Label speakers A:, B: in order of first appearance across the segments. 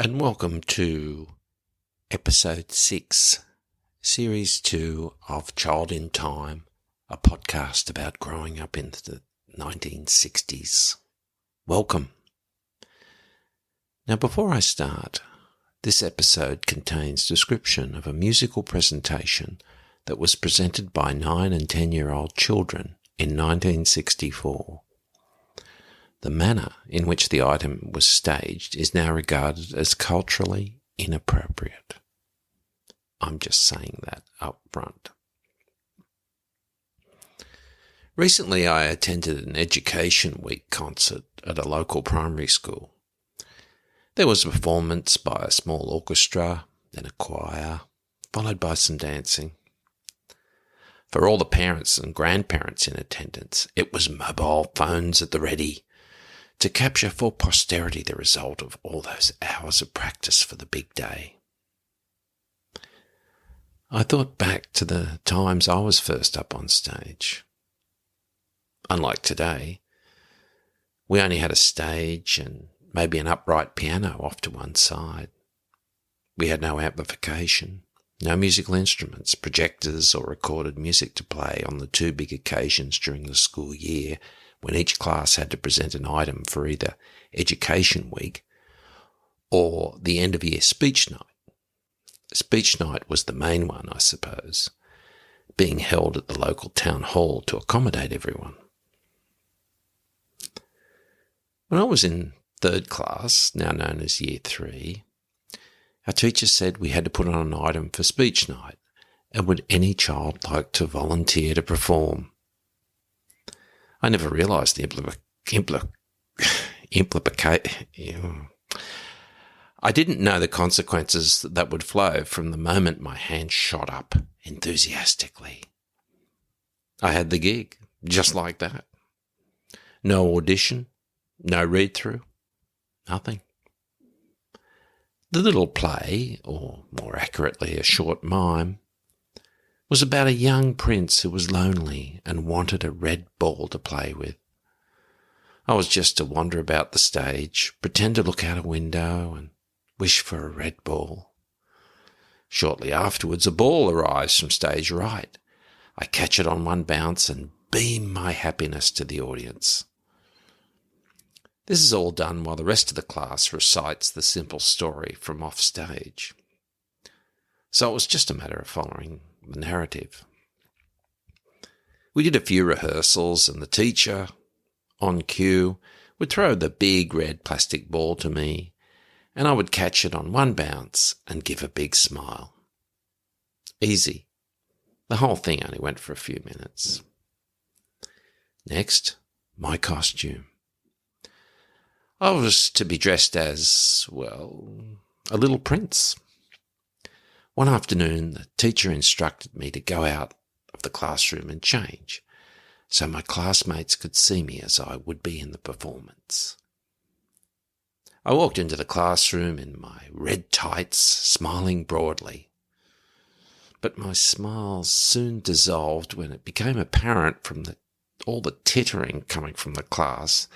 A: and welcome to Episode 6, Series 2 of Child in Time, a podcast about growing up in the 1960s. Welcome. Now, before I start, this episode contains description of a musical presentation that was presented by 9 and 10-year-old children in 1964. The manner in which the item was staged is now regarded as culturally inappropriate. I'm just saying that up front. Recently, I attended an Education Week concert at a local primary school. There was a performance by a small orchestra, then a choir, followed by some dancing. For all the parents and grandparents in attendance, it was mobile phones at the ready to capture for posterity the result of all those hours of practice for the big day. I thought back to the times I was first up on stage. Unlike today, we only had a stage and maybe an upright piano off to one side. We had no amplification, no musical instruments, projectors or recorded music to play on the two big occasions during the school year when each class had to present an item for either Education Week or the end-of-year speech night. Speech night was the main one, I suppose, being held at the local town hall to accommodate everyone. When I was in third class, now known as Year 3, our teacher said we had to put on an item for speech night, and would any child like to volunteer to perform? I never realised the implication. I didn't know the consequences that would flow from the moment my hand shot up enthusiastically. I had the gig, just like that. No audition, no read-through, nothing. The little play, or more accurately a short mime, was about a young prince who was lonely and wanted a red ball to play with. I was just to wander about the stage, pretend to look out a window and wish for a red ball. Shortly afterwards, a ball arrives from stage right. I catch it on one bounce and beam my happiness to the audience. This is all done while the rest of the class recites the simple story from off stage. So it was just a matter of following the narrative. We did a few rehearsals and the teacher, on cue, would throw the big red plastic ball to me and I would catch it on one bounce and give a big smile. Easy. The whole thing only went for a few minutes. Next, my costume. I was to be dressed as, well, a little prince. One afternoon, the teacher instructed me to go out of the classroom and change, so my classmates could see me as I would be in the performance. I walked into the classroom in my red tights, smiling broadly. But my smile soon dissolved when it became apparent from all the tittering coming from the class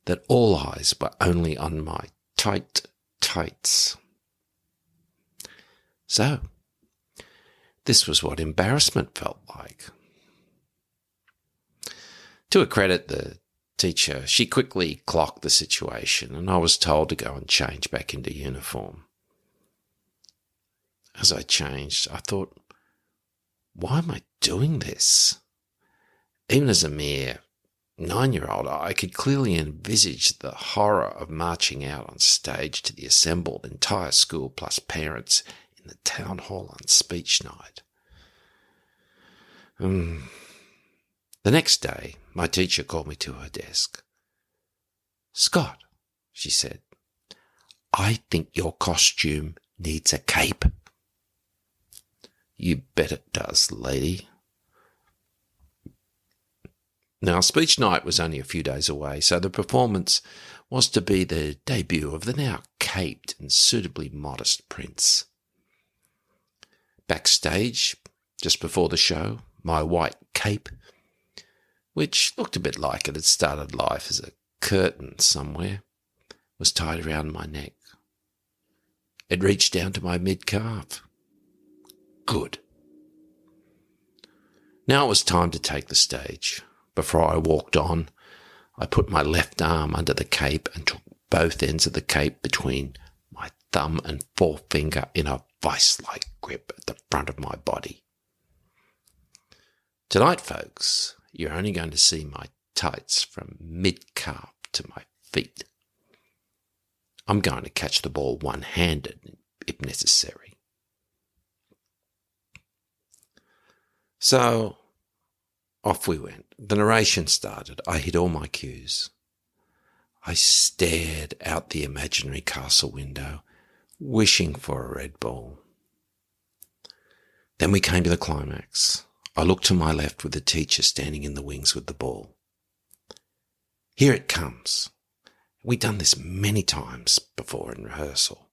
A: that all eyes were only on my tight tights. So, this was what embarrassment felt like. To her credit, the teacher, she quickly clocked the situation and I was told to go and change back into uniform. As I changed, I thought, why am I doing this? Even as a mere 9-year-old, I could clearly envisage the horror of marching out on stage to the assembled entire school plus parents in the town hall on speech night. The next day, my teacher called me to her desk. "Scott," she said, "I think your costume needs a cape." "You bet it does, lady." Now, speech night was only a few days away, so the performance was to be the debut of the now caped and suitably modest prince. Backstage, just before the show, my white cape, which looked a bit like it had started life as a curtain somewhere, was tied around my neck. It reached down to my mid-calf. Good. Now it was time to take the stage. Before I walked on, I put my left arm under the cape and took both ends of the cape between my thumb and forefinger in a vice-like grip at the front of my body. Tonight, folks, you're only going to see my tights from mid-calf to my feet. I'm going to catch the ball one-handed if necessary. So, off we went. The narration started. I hit all my cues. I stared out the imaginary castle window, wishing for a red ball. Then we came to the climax. I looked to my left with the teacher standing in the wings with the ball. Here it comes. We'd done this many times before in rehearsal.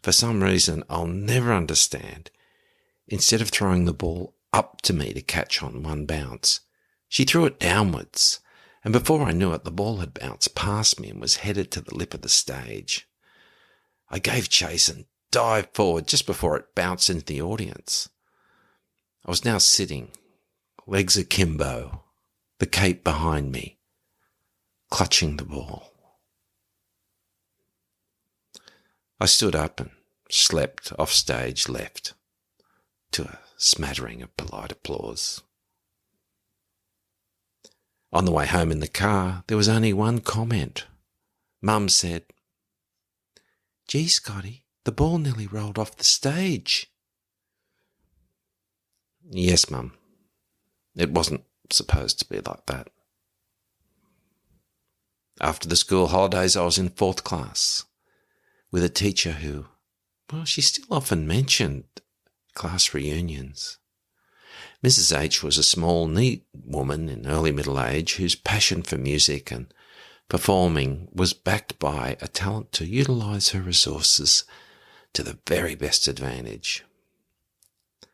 A: For some reason I'll never understand, instead of throwing the ball up to me to catch on one bounce, she threw it downwards, and before I knew it, the ball had bounced past me and was headed to the lip of the stage. I gave chase and dived forward just before it bounced into the audience. I was now sitting, legs akimbo, the cape behind me, clutching the ball. I stood up and slept off stage left to a smattering of polite applause. On the way home in the car, there was only one comment. Mum said, "Gee, Scotty, the ball nearly rolled off the stage." Yes, Mum. It wasn't supposed to be like that. After the school holidays, I was in 4th class with a teacher who, she still often mentioned class reunions. Mrs. H was a small, neat woman in early middle age whose passion for music and performing was backed by a talent to utilise her resources to the very best advantage. It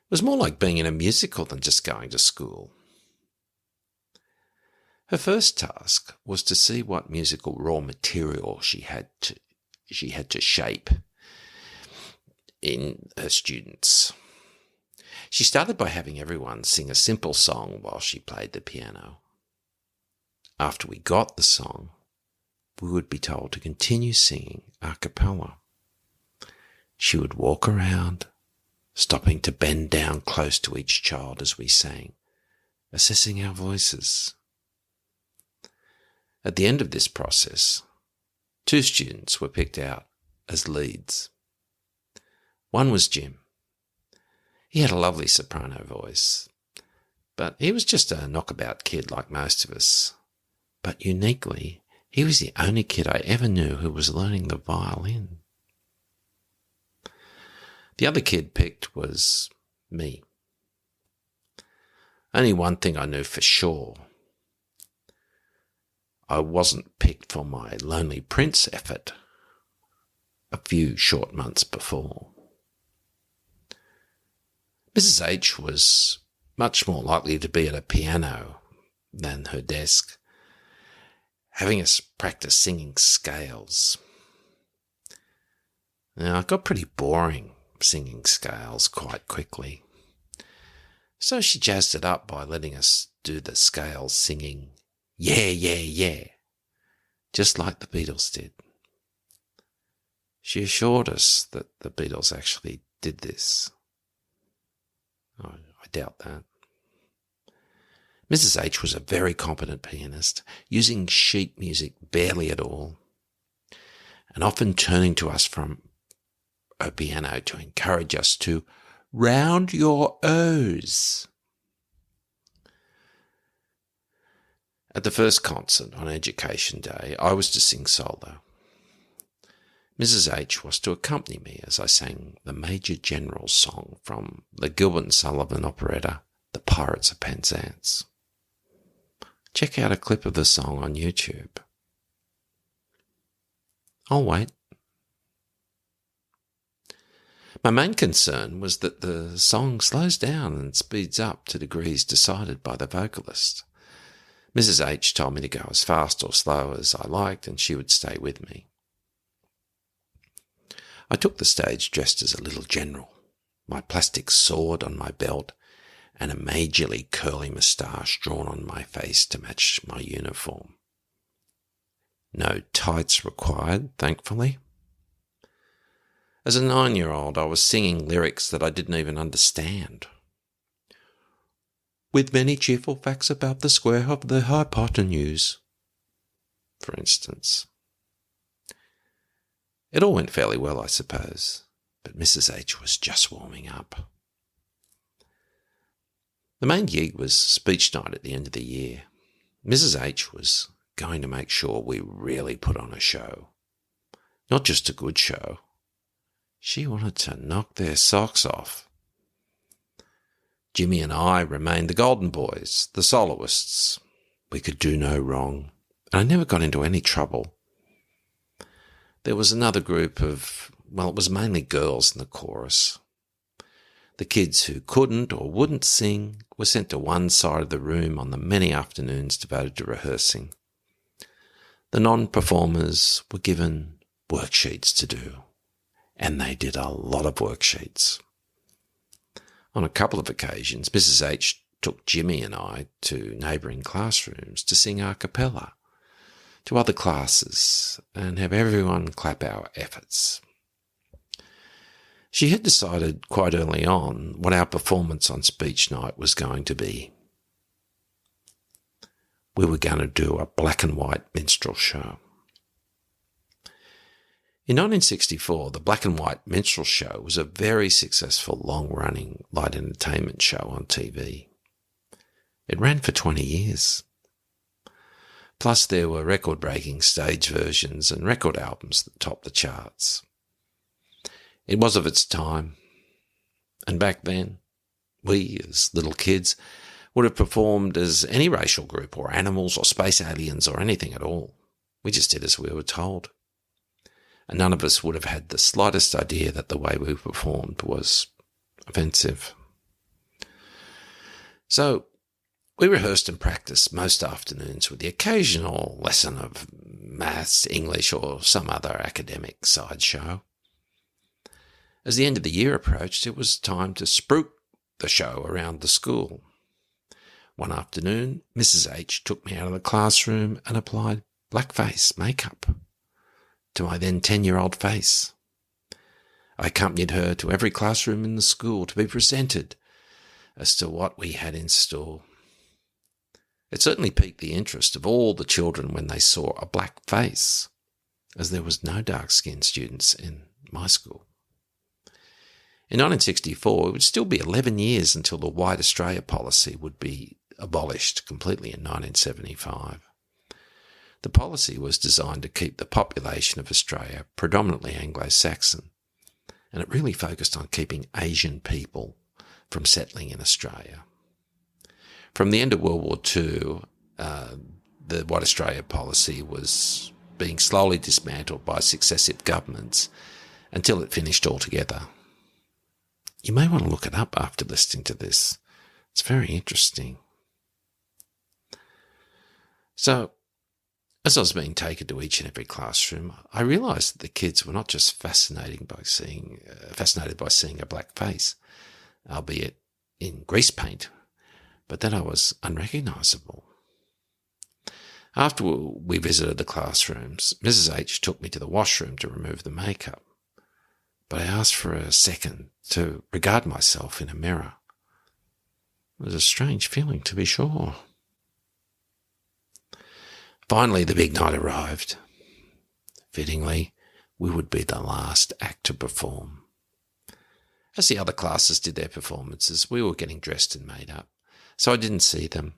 A: was more like being in a musical than just going to school. Her first task was to see what musical raw material she had to shape in her students. She started by having everyone sing a simple song while she played the piano. After we got the song, we would be told to continue singing a cappella. She would walk around, stopping to bend down close to each child as we sang, assessing our voices. At the end of this process, 2 students were picked out as leads. One was Jim. He had a lovely soprano voice, but he was just a knockabout kid like most of us. But uniquely, he was the only kid I ever knew who was learning the violin. The other kid picked was me. Only one thing I knew for sure. I wasn't picked for my Lonely Prince effort a few short months before. Mrs. H was much more likely to be at a piano than her desk, having us practice singing scales. Now, it got pretty boring singing scales quite quickly, so she jazzed it up by letting us do the scales singing, "Yeah, yeah, yeah," just like the Beatles did. She assured us that the Beatles actually did this. I doubt that. Mrs. H was a very competent pianist, using sheet music barely at all, and often turning to us from her piano to encourage us to round your O's. At the first concert on Education Day, I was to sing solo. Mrs. H was to accompany me as I sang the Major General song from the Gilbert and Sullivan operetta, The Pirates of Penzance. Check out a clip of the song on YouTube. I'll wait. My main concern was that the song slows down and speeds up to degrees decided by the vocalist. Mrs. H told me to go as fast or slow as I liked, and she would stay with me. I took the stage dressed as a little general, my plastic sword on my belt and a majorly curly moustache drawn on my face to match my uniform. No tights required, thankfully. As a 9-year-old, I was singing lyrics that I didn't even understand. With many cheerful facts about the square of the hypotenuse, for instance. It all went fairly well, I suppose, but Mrs. H was just warming up. The main gig was speech night at the end of the year. Mrs. H was going to make sure we really put on a show. Not just a good show. She wanted to knock their socks off. Jimmy and I remained the golden boys, the soloists. We could do no wrong, and I never got into any trouble. There was another group of, it was mainly girls in the chorus. The kids who couldn't or wouldn't sing were sent to one side of the room on the many afternoons devoted to rehearsing. The non-performers were given worksheets to do, and they did a lot of worksheets. On a couple of occasions, Mrs. H took Jimmy and I to neighbouring classrooms to sing a cappella to other classes and have everyone clap our efforts. She had decided quite early on what our performance on speech night was going to be. We were going to do a black and white minstrel show. In 1964, the Black and White Minstrel Show was a very successful long-running light entertainment show on TV. It ran for 20 years. Plus there were record-breaking stage versions and record albums that topped the charts. It was of its time, and back then, we, as little kids, would have performed as any racial group or animals or space aliens or anything at all. We just did as we were told. And none of us would have had the slightest idea that the way we performed was offensive. So we rehearsed and practiced most afternoons with the occasional lesson of maths, English, or some other academic sideshow. As the end of the year approached, it was time to spruik the show around the school. One afternoon, Mrs. H took me out of the classroom and applied blackface makeup to my then 10-year-old face. I accompanied her to every classroom in the school to be presented as to what we had in store. It certainly piqued the interest of all the children when they saw a black face, as there was no dark-skinned students in my school. In 1964, it would still be 11 years until the White Australia policy would be abolished completely in 1975. The policy was designed to keep the population of Australia predominantly Anglo-Saxon, and it really focused on keeping Asian people from settling in Australia. From the end of World War II, the White Australia policy was being slowly dismantled by successive governments until it finished altogether. You may want to look it up after listening to this. It's very interesting. So, as I was being taken to each and every classroom, I realised that the kids were not just fascinated by seeing a black face, albeit in grease paint, but that I was unrecognisable. After we visited the classrooms, Mrs. H took me to the washroom to remove the makeup, but I asked for a second to regard myself in a mirror. It was a strange feeling, to be sure. Finally, the big night arrived. Fittingly, we would be the last act to perform. As the other classes did their performances, we were getting dressed and made up, so I didn't see them.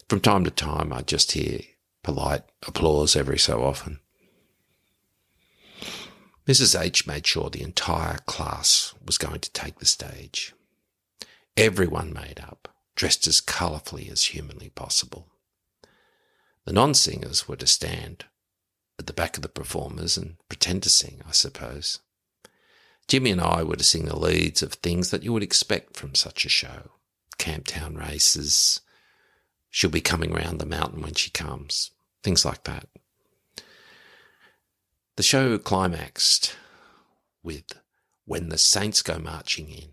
A: From time to time, I'd just hear polite applause every so often. Mrs. H made sure the entire class was going to take the stage. Everyone made up, dressed as colourfully as humanly possible. The non-singers were to stand at the back of the performers and pretend to sing, I suppose. Jimmy and I were to sing the leads of things that you would expect from such a show. Camptown races, she'll be coming round the mountain when she comes, things like that. The show climaxed with When the Saints Go Marching In.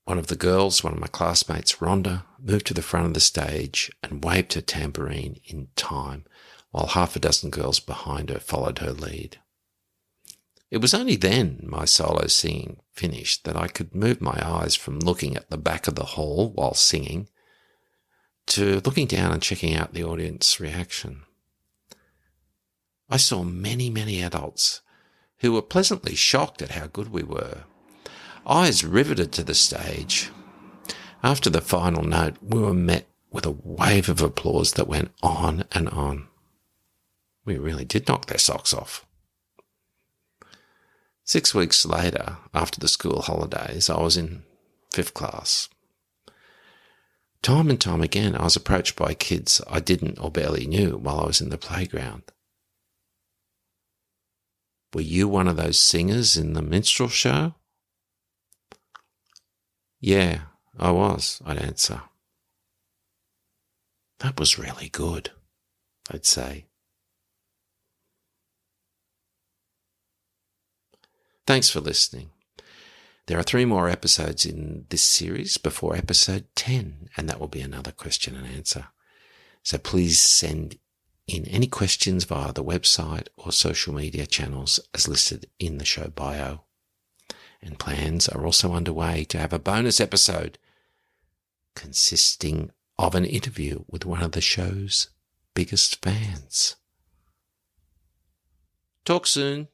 A: One of the girls, one of my classmates, Rhonda, moved to the front of the stage and waved her tambourine in time, while half a dozen girls behind her followed her lead. It was only then my solo singing finished that I could move my eyes from looking at the back of the hall while singing to looking down and checking out the audience reaction. I saw many, many adults who were pleasantly shocked at how good we were, eyes riveted to the stage. After the final note, we were met with a wave of applause that went on and on. We really did knock their socks off. 6 weeks later, after the school holidays, I was in 5th class. Time and time again, I was approached by kids I didn't or barely knew while I was in the playground. Were you one of those singers in the minstrel show? Yeah, I was, I'd answer. That was really good, I'd say. Thanks for listening. There are 3 more episodes in this series before episode 10, and that will be another question and answer. So please send in any questions via the website or social media channels as listed in the show bio. And plans are also underway to have a bonus episode consisting of an interview with one of the show's biggest fans. Talk soon.